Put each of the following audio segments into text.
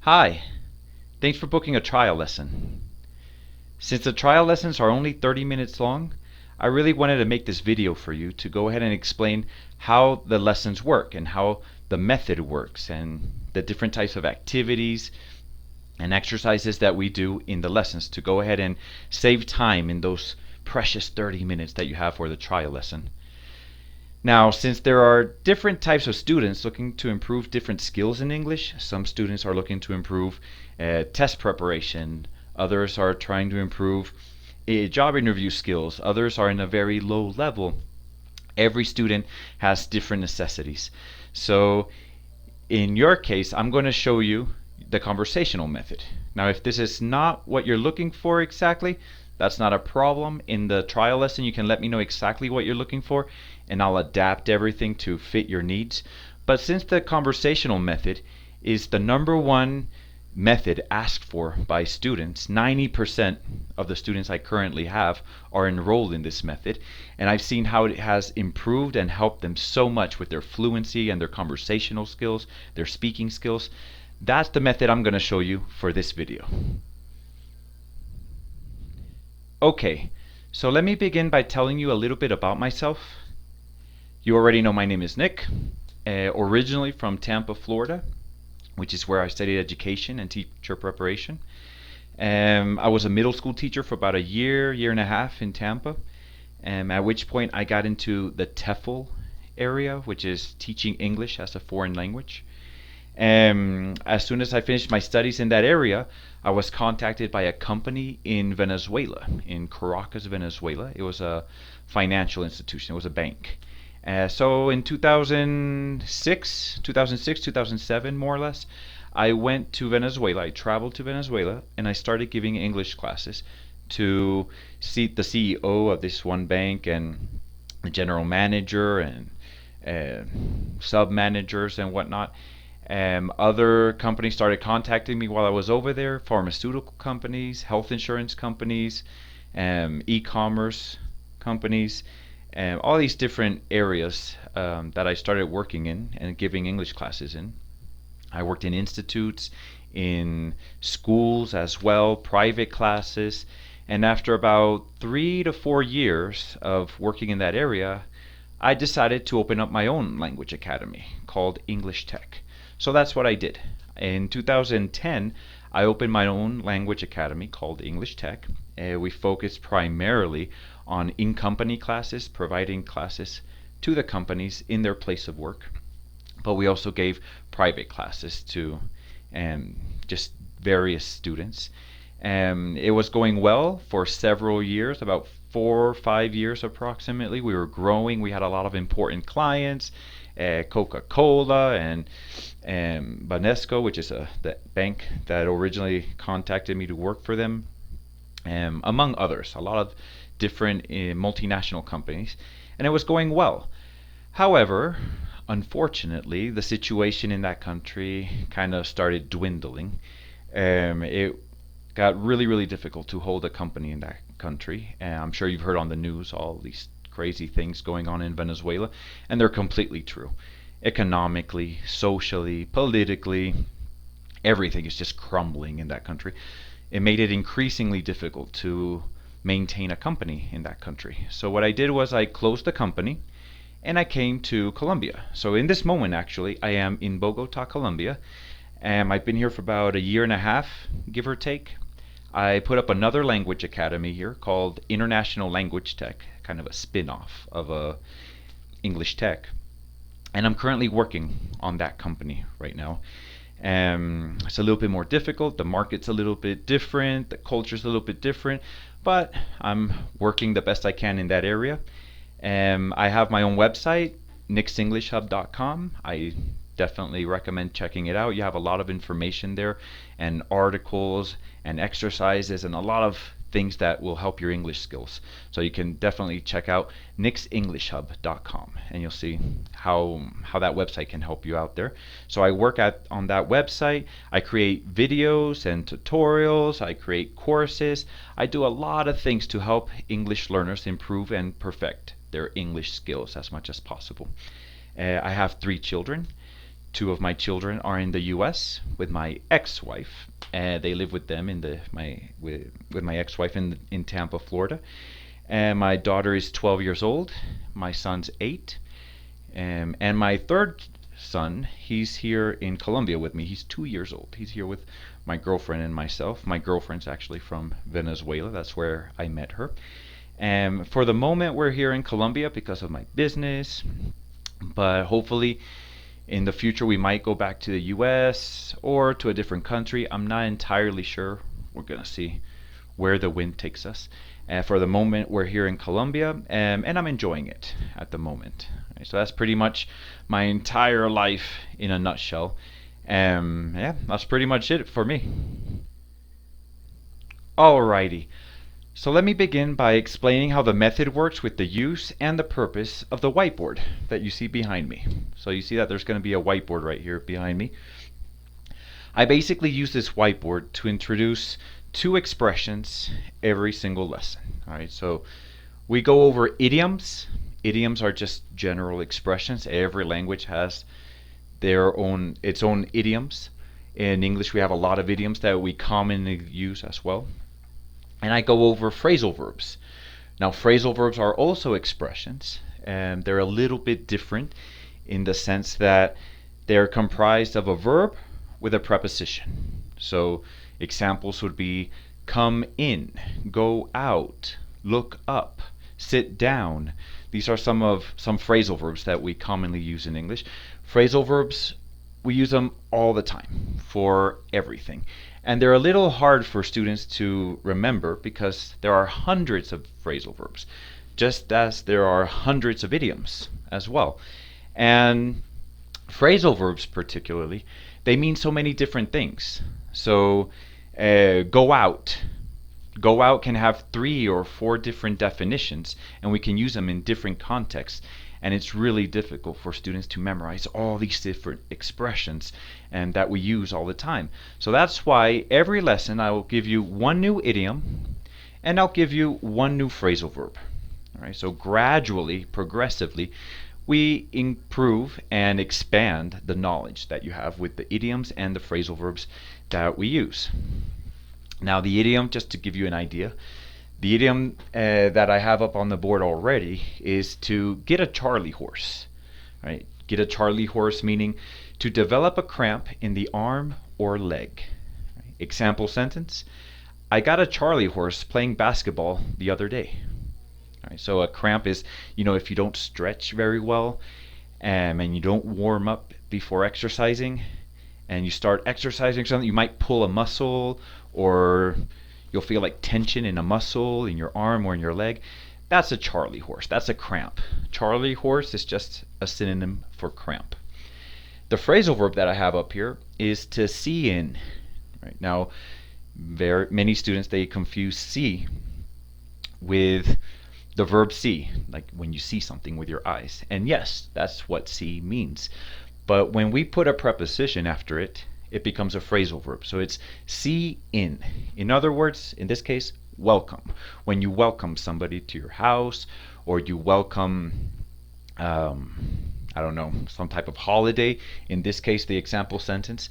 Hi, thanks for booking a trial lesson. Since the trial lessons are only 30 minutes long, I really wanted to make this video for you to go ahead and explain how the lessons work and how the method works and the different types of activities and exercises that we do in the lessons to go ahead and save time in those precious 30 minutes that you have for the trial lesson. Now, since there are different types of students looking to improve different skills in English, some students are looking to improve test preparation, others are trying to improve job interview skills, others are in a very low level. Every student has different necessities. So in your case, I'm going to show you the conversational method. Now, if this is not what you're looking for exactly, that's not a problem. In the trial lesson, you can let me know exactly what you're looking for, and I'll adapt everything to fit your needs. But since the conversational method is the #1 method asked for by students, 90% of the students I currently have are enrolled in this method, and I've seen how it has improved and helped them so much with their fluency and their conversational skills, their speaking skills. That's the method I'm going to show you for this video. Okay, so let me begin by telling you a little bit about myself. You already know my name is Nick, originally from Tampa, Florida, which is where I studied education and teacher preparation. I was a middle school teacher for about a year and a half in Tampa, at which point I got into the TEFL area, which is teaching English as a foreign language. As soon as I finished my studies in that area, I was contacted by a company in Venezuela, in Caracas, Venezuela. It was a financial institution, it was a bank. So in 2006, 2007 more or less, I went to Venezuela, I traveled to Venezuela, and I started giving English classes to see the CEO of this one bank and the general manager and sub-managers and whatnot. Other companies started contacting me while I was over there, pharmaceutical companies, health insurance companies, e-commerce companies, all these different areas that I started working in and giving English classes in. I worked in institutes, in schools as well, private classes, and after about 3 to 4 years of working in that area, I decided to open up my own language academy called English Tech. So that's what I did. In 2010, I opened my own language academy called English Tech. We focused primarily on in-company classes, providing classes to the companies in their place of work. But we also gave private classes to just various students. It was going well for several years, about 4 or 5 years approximately. We were growing. We had a lot of important clients, Coca-Cola and Banesco, which is the bank that originally contacted me to work for them, among others, a lot of different multinational companies, and it was going well. However, unfortunately, the situation in that country kind of started dwindling. It got really difficult to hold a company in that country. I'm sure you've heard on the news all these crazy things going on in Venezuela, and they're completely true. Economically, socially, politically, everything is just crumbling in that country. It made it increasingly difficult to maintain a company in that country. So what I did was I closed the company and I came to Colombia. So in this moment, actually, I am in Bogota, Colombia, and I've been here for about a year and a half, give or take. I put up another language academy here called International Language Tech, kind of a spin-off of English Tech. And I'm currently working on that company right now. It's a little bit more difficult. The market's a little bit different. The culture's a little bit different. But I'm working the best I can in that area. I have my own website, nicksenglishhub.com. I definitely recommend checking it out. You have a lot of information there and articles and exercises and a lot of things that will help your English skills. So you can definitely check out nicksenglishhub.com and you'll see how that website can help you out there. So I work on that website. I create videos and tutorials. I create courses. I do a lot of things to help English learners improve and perfect their English skills as much as possible. I have 3 children. Two of my children are in the U.S. with my ex-wife. They live with them with my ex-wife in Tampa, Florida. And my daughter is 12 years old. My son's 8. And my third son, he's here in Colombia with me. He's 2 years old. He's here with my girlfriend and myself. My girlfriend's actually from Venezuela. That's where I met her. And for the moment, we're here in Colombia because of my business. But hopefully, in the future, we might go back to the US or to a different country. I'm not entirely sure. We're going to see where the wind takes us. For the moment, we're here in Colombia, and I'm enjoying it at the moment. Right, so that's pretty much my entire life in a nutshell. Yeah, that's pretty much it for me. Alrighty. So let me begin by explaining how the method works with the use and the purpose of the whiteboard that you see behind me. So you see that there's going to be a whiteboard right here behind me. I basically use this whiteboard to introduce 2 expressions every single lesson. Alright, so we go over idioms. Idioms are just general expressions. Every language has its own idioms. In English, we have a lot of idioms that we commonly use as well. And I go over phrasal verbs. Now, phrasal verbs are also expressions, and they're a little bit different in the sense that they're comprised of a verb with a preposition. So examples would be come in, go out, look up, sit down. These are some phrasal verbs that we commonly use in English. Phrasal verbs, we use them all the time for everything. And they're a little hard for students to remember because there are hundreds of phrasal verbs, just as there are hundreds of idioms as well. And phrasal verbs particularly, they mean so many different things. So go out. Go out can have 3 or 4 different definitions, and we can use them in different contexts. And it's really difficult for students to memorize all these different expressions and that we use all the time. So that's why every lesson I will give you 1 new idiom and I'll give you 1 new phrasal verb. All right, so gradually, progressively, we improve and expand the knowledge that you have with the idioms and the phrasal verbs that we use. Now the idiom, just to give you an idea, the idiom that I have up on the board already is to get a Charlie horse. Right? Get a Charlie horse meaning to develop a cramp in the arm or leg. Right? Example sentence, I got a Charlie horse playing basketball the other day. Right? So a cramp is, if you don't stretch very well and you don't warm up before exercising and you start exercising something, you might pull a muscle or you'll feel like tension in a muscle in your arm or in your leg. That's a Charlie horse. That's a cramp. Charlie horse is just a synonym for cramp. The phrasal verb that I have up here is to see in. Right? Now, many students, they confuse see with the verb see, like when you see something with your eyes. And yes, that's what see means. But when we put a preposition after it, it becomes a phrasal verb. So it's see in. In other words, in this case, welcome. When you welcome somebody to your house or you welcome, some type of holiday. In this case, the example sentence,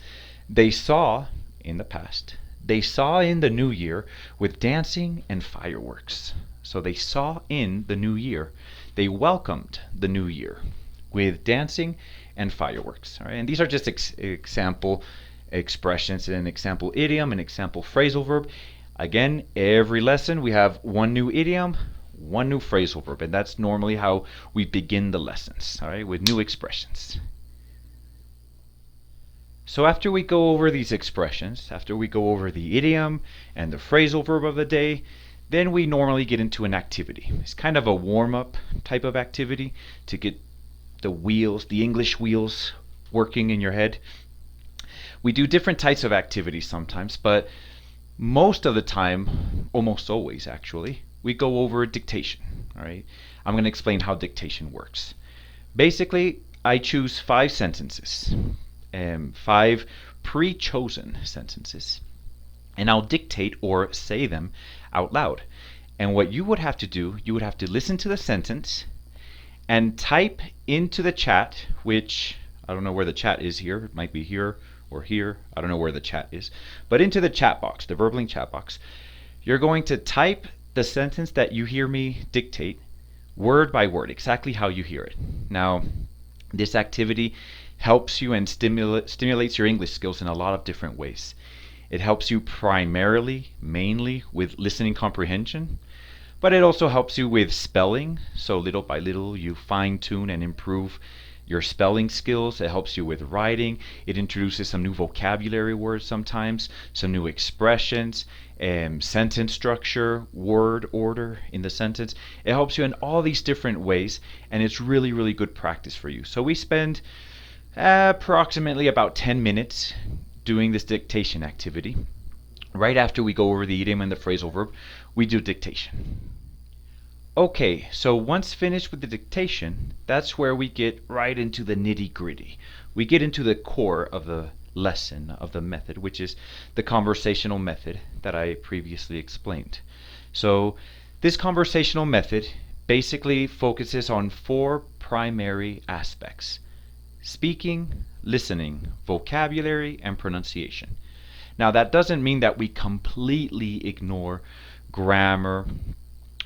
they saw in the past, they saw in the new year with dancing and fireworks. So they saw in the new year. They welcomed the new year with dancing and fireworks. All right? And these are just example expressions, an example idiom, an example phrasal verb. Again, every lesson we have 1 new idiom, 1 new phrasal verb, and that's normally how we begin the lessons, all right, with new expressions. So after we go over these expressions, after we go over the idiom and the phrasal verb of the day, then we normally get into an activity. It's kind of a warm-up type of activity to get the wheels, the English wheels, working in your head. We do different types of activities sometimes, but most of the time, almost always actually, we go over dictation. All right, I'm going to explain how dictation works. Basically, I choose 5 sentences, 5 pre-chosen sentences, and I'll dictate or say them out loud. And what you would have to do, you would have to listen to the sentence and type into the chat, which I don't know where the chat is here. It might be here or here. I don't know where the chat is. But into the chat box, the Verbling chat box, you're going to type the sentence that you hear me dictate word by word, exactly how you hear it. Now, this activity helps you and stimulates your English skills in a lot of different ways. It helps you primarily, mainly with listening comprehension, but it also helps you with spelling. So little by little you fine-tune and improve your spelling skills. It helps you with writing. It introduces some new vocabulary words sometimes, some new expressions, sentence structure, word order in the sentence. It helps you in all these different ways, and it's really, really good practice for you. So we spend approximately about 10 minutes doing this dictation activity. Right after we go over the idiom and the phrasal verb, we do dictation. Okay, so once finished with the dictation, that's where we get right into the nitty-gritty. We get into the core of the lesson, of the method, which is the conversational method that I previously explained. So this conversational method basically focuses on 4 primary aspects: speaking, listening, vocabulary, and pronunciation. Now that doesn't mean that we completely ignore grammar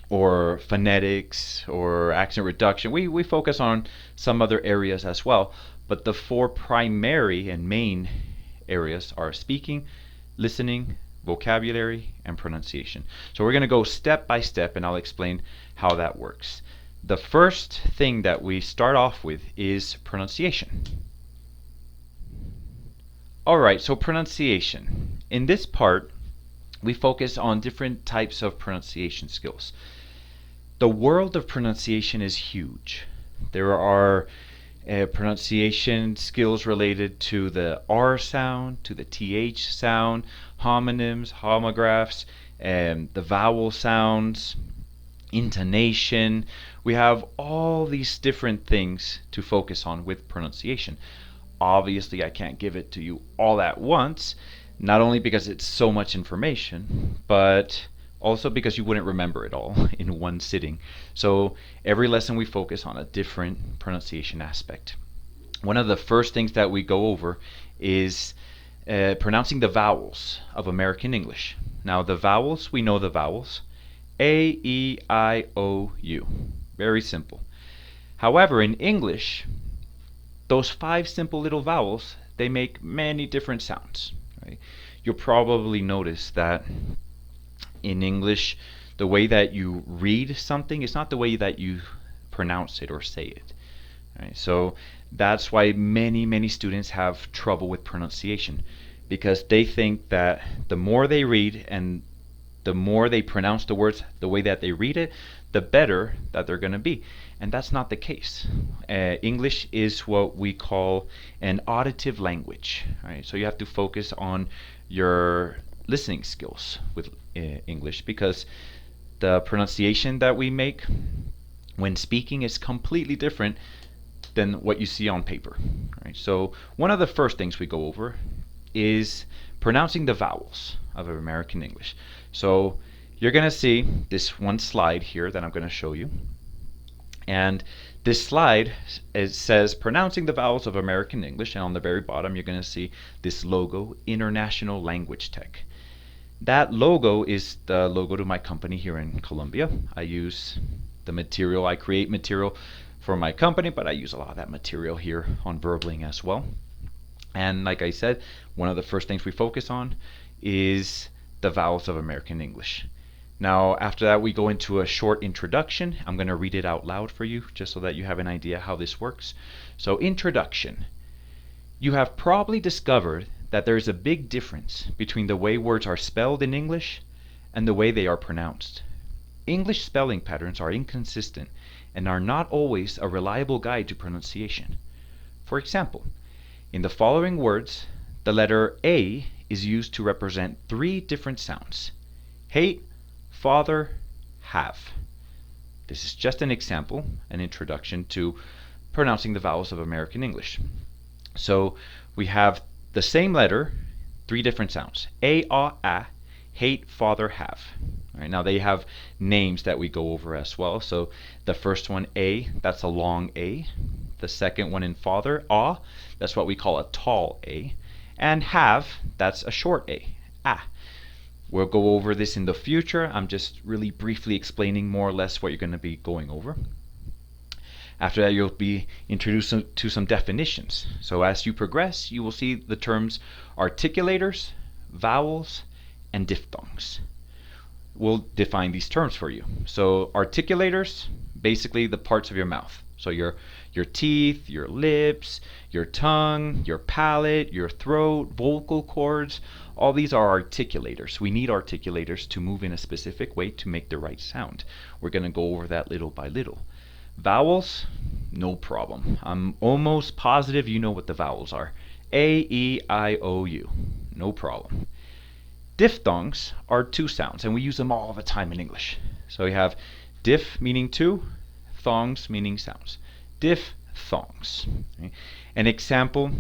or phonetics or accent reduction. We focus on some other areas as well, but the 4 primary and main areas are speaking, listening, vocabulary, and pronunciation. So we're going to go step by step, and I'll explain how that works. The first thing that we start off with is pronunciation. Alright, so pronunciation. In this part, we focus on different types of pronunciation skills. The world of pronunciation is huge. There are pronunciation skills related to the R sound, to the TH sound, homonyms, homographs, the vowel sounds, intonation. We have all these different things to focus on with pronunciation. Obviously, I can't give it to you all at once, not only because it's so much information, but also because you wouldn't remember it all in one sitting. So every lesson we focus on a different pronunciation aspect. One of the first things that we go over is pronouncing the vowels of American English. Now the vowels, we know the vowels. A, E, I, O, U. Very simple. However, in English, those 5 simple little vowels, they make many different sounds. Right? You'll probably notice that in English, the way that you read something is not the way that you pronounce it or say it. Right? So that's why many students have trouble with pronunciation, because they think that the more they read and the more they pronounce the words the way that they read it, the better that they're going to be. And that's not the case. English is what we call an auditive language. Right? So you have to focus on your listening skills with English, because the pronunciation that we make when speaking is completely different than what you see on paper. Right? So one of the first things we go over is pronouncing the vowels of American English. So you're going to see this one slide here that I'm going to show you. And this slide, it says pronouncing the vowels of American English, and on the very bottom you're going to see this logo, International Language Tech. That logo is the logo to my company here in Colombia. I use the material, I create material for my company, but I use a lot of that material here on Verbling as well. And like I said, one of the first things we focus on is the vowels of American English. Now, after that, we go into a short introduction. I'm going to read it out loud for you, just so that you have an idea how this works. So, introduction. You have probably discovered that there is a big difference between the way words are spelled in English and the way they are pronounced. English spelling patterns are inconsistent and are not always a reliable guide to pronunciation. For example, in the following words, the letter A is used to represent 3 different sounds: hate, father, have. This is just an example, an introduction to pronouncing the vowels of American English. So we have the same letter, 3 different sounds: a, hate, father, have. All right, now they have names that we go over as well. So the first one, A, that's a long A. the second one in father, ah, that's what we call a tall A. And have, that's a short A, ah. We'll go over this in the future. I'm just really briefly explaining more or less what you're going to be going over. After that, you'll be introduced to some definitions. So as you progress, you will see the terms articulators, vowels, and diphthongs. We'll define these terms for you. So articulators, basically the parts of your mouth. So your teeth, your lips, your tongue, your palate, your throat, vocal cords, all these are articulators. We need articulators to move in a specific way to make the right sound. We're going to go over that little by little. Vowels, no problem. I'm almost positive you know what the vowels are. A, E, I, O, U. No problem. Diphthongs are two sounds, and we use them all the time in English. So we have diff meaning two, thongs meaning sounds. Diphthongs. Okay. An example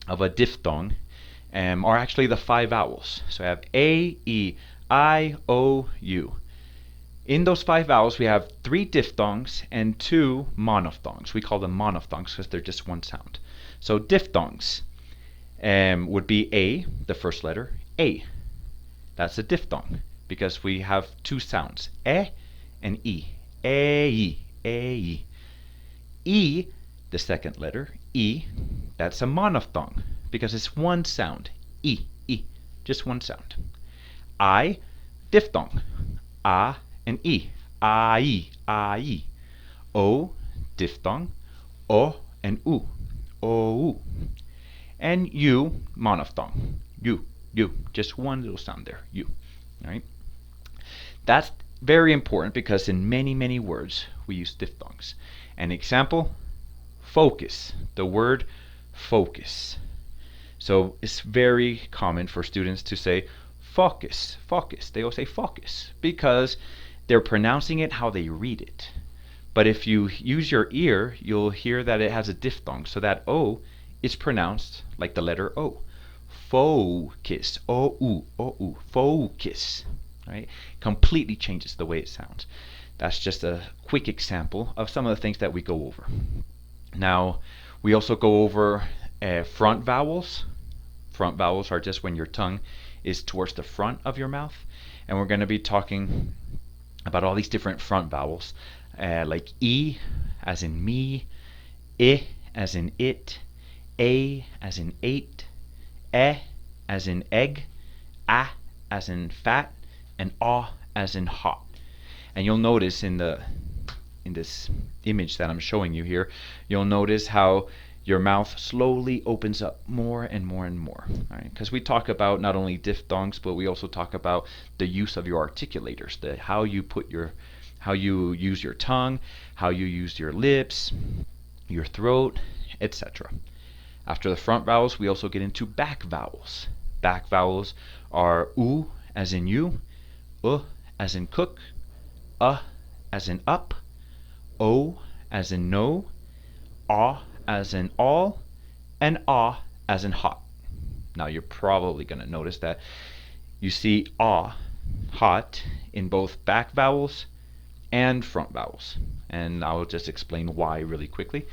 of a diphthong are actually the 5 vowels. So I have A, E, I, O, U. In those 5 vowels, we have 3 diphthongs and 2 monophthongs. We call them monophthongs because they're just one sound. So diphthongs would be A, the first letter, A. That's a diphthong because we have 2 sounds, E and E. E, E. E, the second letter, E, that's a monophthong because it's one sound, E, E, just one sound. I, diphthong, A and E, I, I. O, diphthong, O and U, O. And U, monophthong, U, just one little sound there, U. All right? That's very important because in many, many words we use diphthongs. An example, focus, the word focus. So it's very common for students to say focus, focus. They will say focus because they're pronouncing it how they read it. But if you use your ear, you'll hear that it has a diphthong. So that O is pronounced like the letter O. Focus, O-U, focus. Right? Completely changes the way it sounds. That's just a quick example of some of the things that we go over. Now, we also go over front vowels. Front vowels are just when your tongue is towards the front of your mouth. And we're going to be talking about all these different front vowels, like E as in me, I as in it, A as in eight, E as in egg, A as in fat, and A as in hot. And you'll notice in this image that I'm showing you here, you'll notice how your mouth slowly opens up more and more and more. Right? Because we talk about not only diphthongs, but we also talk about the use of your articulators, how you use your tongue, how you use your lips, your throat, etc. After the front vowels, we also get into back vowels. Back vowels are U as in you, as in cook, as in up, O as in no, A as in all, and A as in hot. Now you're probably going to notice that you see A, hot, in both back vowels and front vowels. And I'll just explain why really quickly.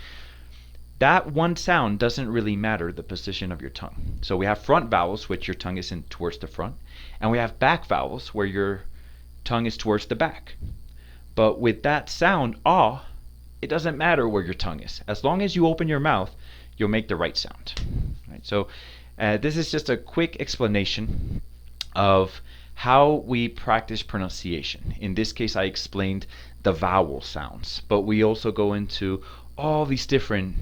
That one sound doesn't really matter the position of your tongue. So we have front vowels, which your tongue is in towards the front, and we have back vowels, where your tongue is towards the back. But with that sound, ah, it doesn't matter where your tongue is. As long as you open your mouth, you'll make the right sound. Right? So this is just a quick explanation of how we practice pronunciation. In this case, I explained the vowel sounds, but we also go into all these different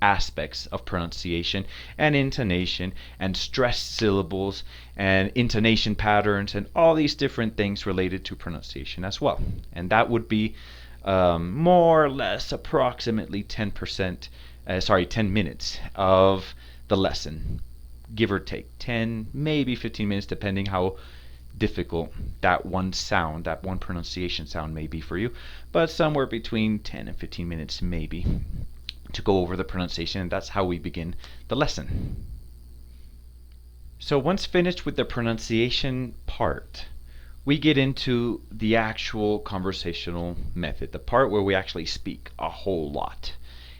aspects of pronunciation and intonation and stressed syllables and intonation patterns and all these different things related to pronunciation as well. And that would be more or less approximately 10 minutes of the lesson, give or take 10, maybe 15 minutes, depending how difficult that one sound, that one pronunciation sound may be for you, but somewhere between 10 and 15 minutes maybe to go over the pronunciation, and that's how we begin the lesson. So once finished with the pronunciation part, we get into the actual conversational method, the part where we actually speak a whole lot.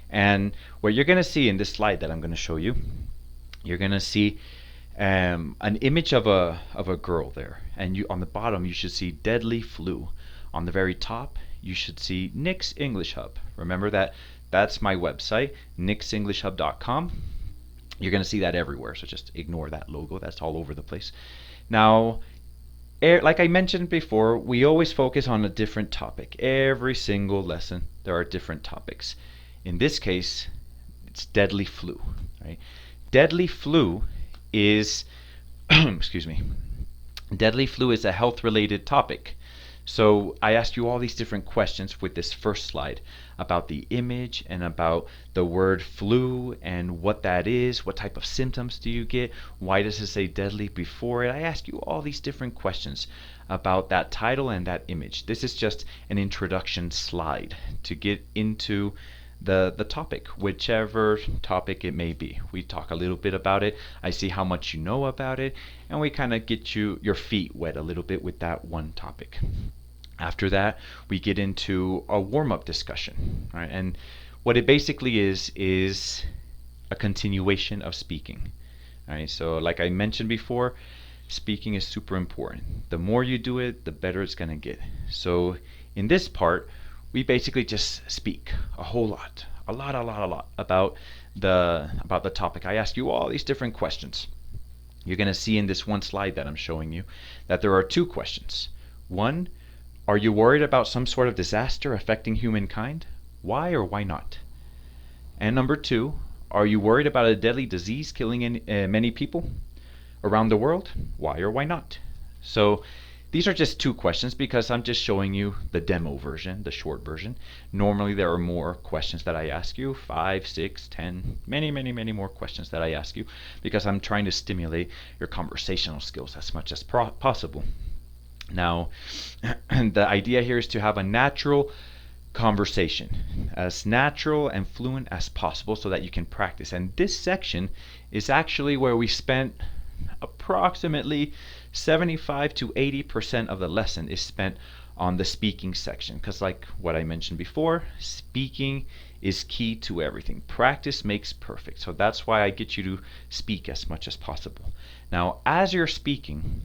And what you're going to see in this slide that I'm going to show you, you're going to see an image of a girl there, and on the bottom you should see deadly flu. On the very top you should see Nick's English Hub. Remember that's my website, nicksenglishhub.com. You're going to see that everywhere, so just ignore that logo. That's all over the place. Now, like I mentioned before, we always focus on a different topic. Every single lesson there are different topics. In this case, it's deadly flu, right? Deadly flu is excuse me. Deadly flu is a health-related topic. So I asked you all these different questions with this first slide about the image and about the word flu and what that is, what type of symptoms do you get, why does it say deadly before it. I asked you all these different questions about that title and that image. This is just an introduction slide to get into the topic, whichever topic it may be. We talk a little bit about it, I see how much you know about it, and we kind of get your feet wet a little bit with that one topic. After that, we get into a warm-up discussion, right? And what it basically is a continuation of speaking. Right? So like I mentioned before, speaking is super important. The more you do it, the better it's going to get. So in this part, we basically just speak a whole lot, a lot about the topic. I ask you all these different questions. You're going to see in this one slide that I'm showing you that there are two questions. One, are you worried about some sort of disaster affecting humankind? Why or why not? And number two, are you worried about a deadly disease killing many people around the world? Why or why not? So these are just two questions because I'm just showing you the demo version, the short version. Normally there are more questions that I ask you, 5, 6, 10, many more questions that I ask you because I'm trying to stimulate your conversational skills as much as possible. Now, the idea here is to have a natural conversation, as natural and fluent as possible so that you can practice. And this section is actually where we spent approximately 75 to 80% of the lesson is spent on the speaking section, because like what I mentioned before, speaking is key to everything. Practice makes perfect. So that's why I get you to speak as much as possible. Now, as you're speaking,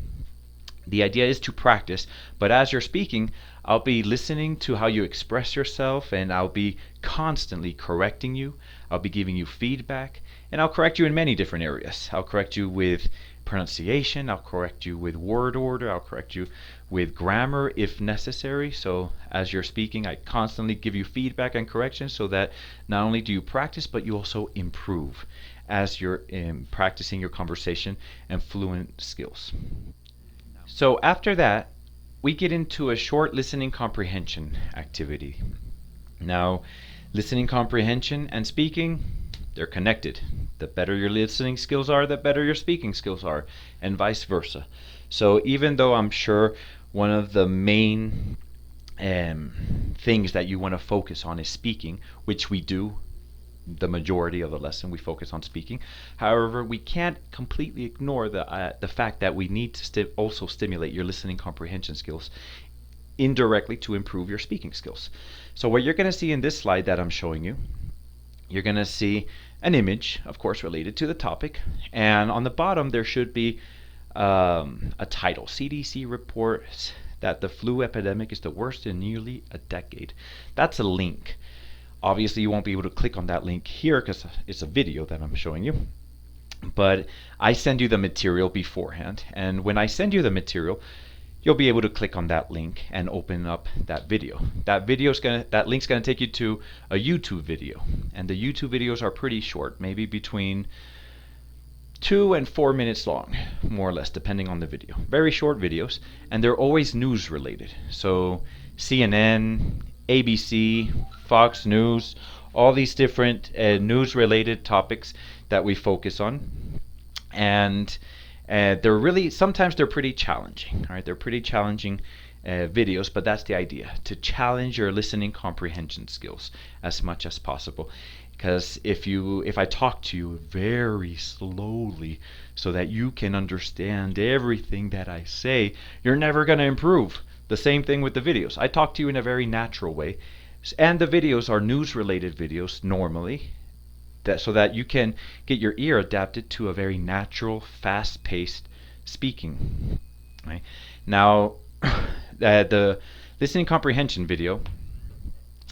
the idea is to practice, but as you're speaking, I'll be listening to how you express yourself, and I'll be constantly correcting you. I'll be giving you feedback, and I'll correct you in many different areas. I'll correct you with pronunciation, I'll correct you with word order, I'll correct you with grammar if necessary. So as you're speaking, I constantly give you feedback and correction so that not only do you practice, but you also improve as you're practicing your conversation and fluent skills. So after that, we get into a short listening comprehension activity. Now, listening comprehension and speaking, they're connected. The better your listening skills are, the better your speaking skills are, and vice versa. So even though I'm sure one of the main things that you want to focus on is speaking, which we do, the majority of the lesson we focus on speaking. However, we can't completely ignore the fact that we need to also stimulate your listening comprehension skills indirectly to improve your speaking skills. So what you're going to see in this slide that I'm showing you, you're going to see an image, of course, related to the topic, and on the bottom there should be a title. CDC reports that the flu epidemic is the worst in nearly a decade. That's a link. Obviously, you won't be able to click on that link here because it's a video that I'm showing you. But I send you the material beforehand, and when I send you the material, you'll be able to click on that link and open up that video. That link's gonna take you to a YouTube video, and the YouTube videos are pretty short, maybe between 2 and 4 minutes long, more or less, depending on the video. Very short videos, and they're always news related. So CNN, ABC, Fox News, all these different news related topics that we focus on. And they're really, sometimes they're pretty challenging. All right, they're pretty challenging videos, but that's the idea, to challenge your listening comprehension skills as much as possible. Because if I talk to you very slowly so that you can understand everything that I say, you're never going to improve. The same thing with the videos. I talk to you in a very natural way, And the videos are news-related videos normally, so that you can get your ear adapted to a very natural, fast-paced speaking. Right? Now, the listening comprehension video,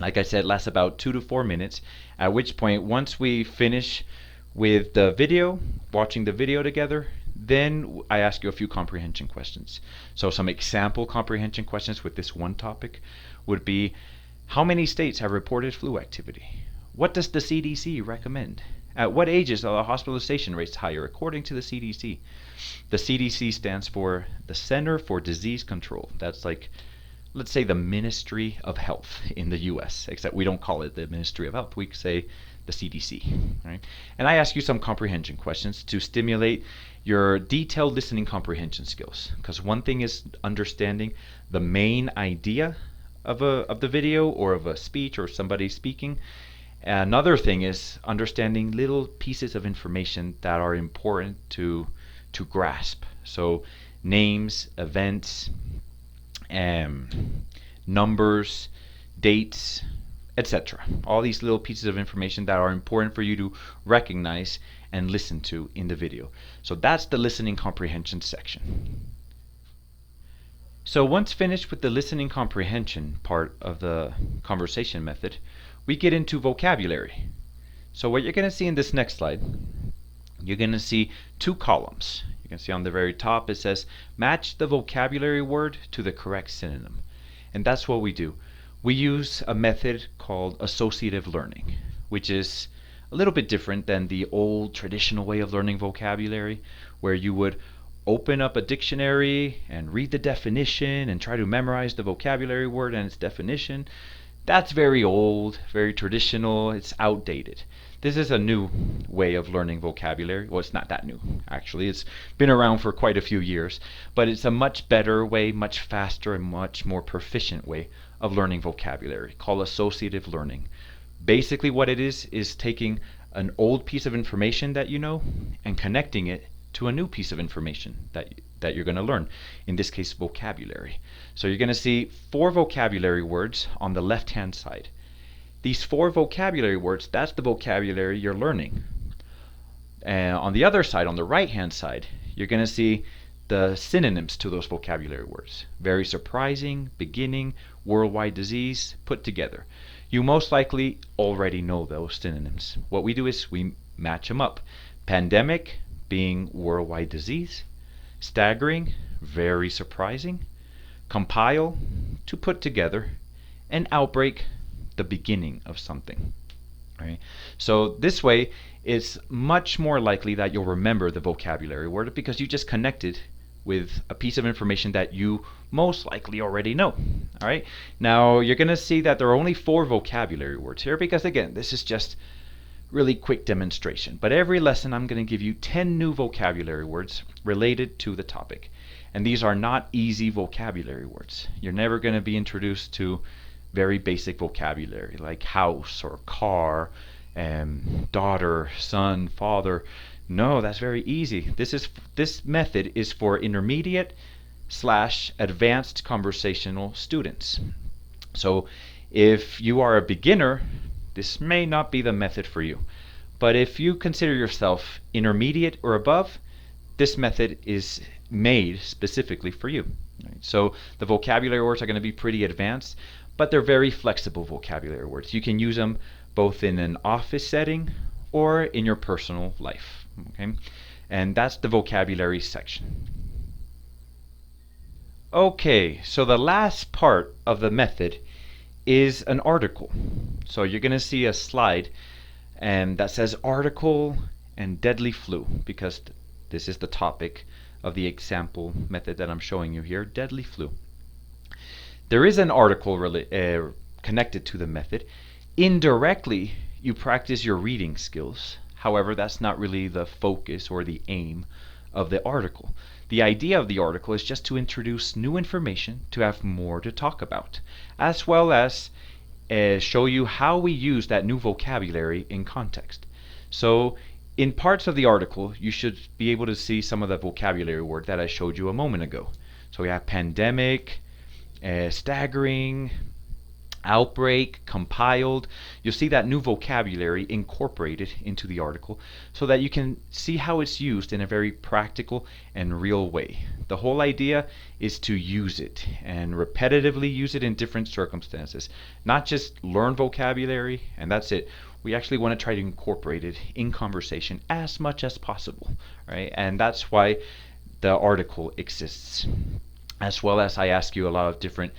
like I said, lasts about 2 to 4 minutes, at which point, once we finish with the video, watching the video together, then I ask you a few comprehension questions. So some example comprehension questions with this one topic would be, how many states have reported flu activity? What does the CDC recommend? At what ages are the hospitalization rates higher according to the CDC? The CDC stands for the Center for Disease Control. That's like, let's say, the Ministry of Health in the US, except we don't call it the Ministry of Health. We say the CDC. Right? And I ask you some comprehension questions to stimulate your detailed listening comprehension skills. Because one thing is understanding the main idea of the video or of a speech or somebody speaking. Another thing is understanding little pieces of information that are important to grasp. So names, events, numbers, dates, etc. All these little pieces of information that are important for you to recognize and listen to in the video. So that's the listening comprehension section. So once finished with the listening comprehension part of the conversation method, we get into vocabulary. So what you're going to see in this next slide, you're going to see two columns. You can see on the very top it says match the vocabulary word to the correct synonym. And that's what we do. We use a method called associative learning, which is a little bit different than the old traditional way of learning vocabulary, where you would open up a dictionary and read the definition and try to memorize the vocabulary word and its definition. That's very old, very traditional, it's outdated. This is a new way of learning vocabulary. Well, it's not that new, actually. It's been around for quite a few years, but it's a much better way, much faster, and much more proficient way of learning vocabulary, called associative learning. Basically what it is taking an old piece of information that you know and connecting it to a new piece of information that you're going to learn, in this case vocabulary. So you're going to see 4 vocabulary words on the left hand side. These 4 vocabulary words, that's the vocabulary you're learning. And on the other side, on the right hand side, you're going to see the synonyms to those vocabulary words. Very surprising, beginning, worldwide disease, put together. You most likely already know those synonyms. What we do is we match them up. Pandemic being worldwide disease, staggering, very surprising, compile, to put together, and outbreak, the beginning of something. Right? So this way, it's much more likely that you'll remember the vocabulary word because you just connected with a piece of information that you most likely already know. All right. Now you're going to see that there are only 4 vocabulary words here because, again, this is just really quick demonstration. But every lesson I'm going to give you 10 new vocabulary words related to the topic. And these are not easy vocabulary words. You're never going to be introduced to very basic vocabulary like house or car, daughter, son, father. No, that's very easy. This method is for intermediate / advanced conversational students. So if you are a beginner, this may not be the method for you. But if you consider yourself intermediate or above, this method is made specifically for you. Right? So the vocabulary words are going to be pretty advanced, but they're very flexible vocabulary words. You can use them both in an office setting or in your personal life. Okay? And that's the vocabulary section. Okay, so the last part of the method is an article. So you're going to see a slide that says article and deadly flu, because this is the topic of the example method that I'm showing you here, deadly flu. There is an article connected to the method. Indirectly, you practice your reading skills. However, that's not really the focus or the aim of the article. The idea of the article is just to introduce new information to have more to talk about, as well as show you how we use that new vocabulary in context. So in parts of the article, you should be able to see some of the vocabulary word that I showed you a moment ago. So we have pandemic, staggering, outbreak, compiled. You'll see that new vocabulary incorporated into the article so that you can see how it's used in a very practical and real way. The whole idea is to use it and repetitively use it in different circumstances. Not just learn vocabulary and that's it. We actually want to try to incorporate it in conversation as much as possible, right? And that's why the article exists. As well as I ask you a lot of different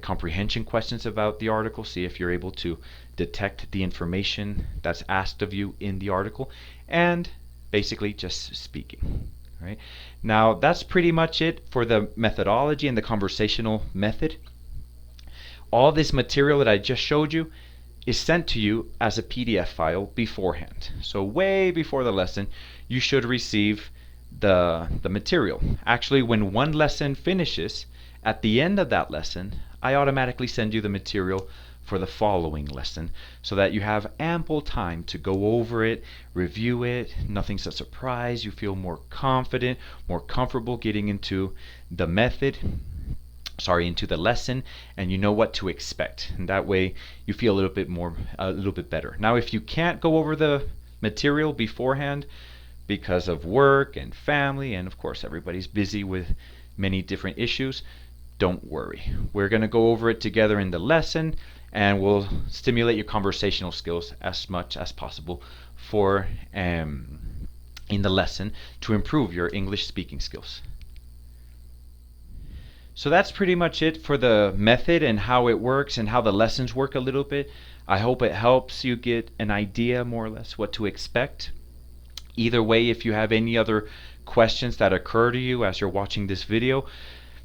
comprehension questions about the article, see if you're able to detect the information that's asked of you in the article, and basically just speaking. Right? Now that's pretty much it for the methodology and the conversational method. All this material that I just showed you is sent to you as a PDF file beforehand. So way before the lesson, you should receive the material. Actually, when one lesson finishes, at the end of that lesson, I automatically send you the material for the following lesson so that you have ample time to go over it, review it, nothing's a surprise, you feel more confident, more comfortable getting into the into the lesson, and you know what to expect. And that way you feel a little bit better. Now if you can't go over the material beforehand because of work and family, and of course everybody's busy with many different issues, don't worry. We're going to go over it together in the lesson, and we'll stimulate your conversational skills as much as possible for in the lesson to improve your English speaking skills. So that's pretty much it for the method and how it works and how the lessons work a little bit. I hope it helps you get an idea more or less what to expect. Either way, if you have any other questions that occur to you as you're watching this video,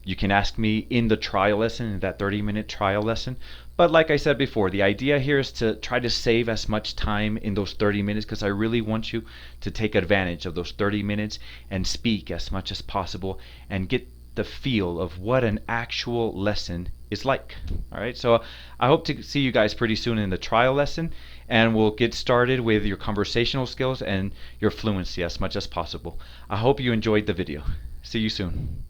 you can ask me in the trial lesson, in that 30-minute trial lesson. But like I said before, the idea here is to try to save as much time in those 30 minutes because I really want you to take advantage of those 30 minutes and speak as much as possible and get the feel of what an actual lesson is like. Alright, so I hope to see you guys pretty soon in the trial lesson, and we'll get started with your conversational skills and your fluency as much as possible. I hope you enjoyed the video. See you soon.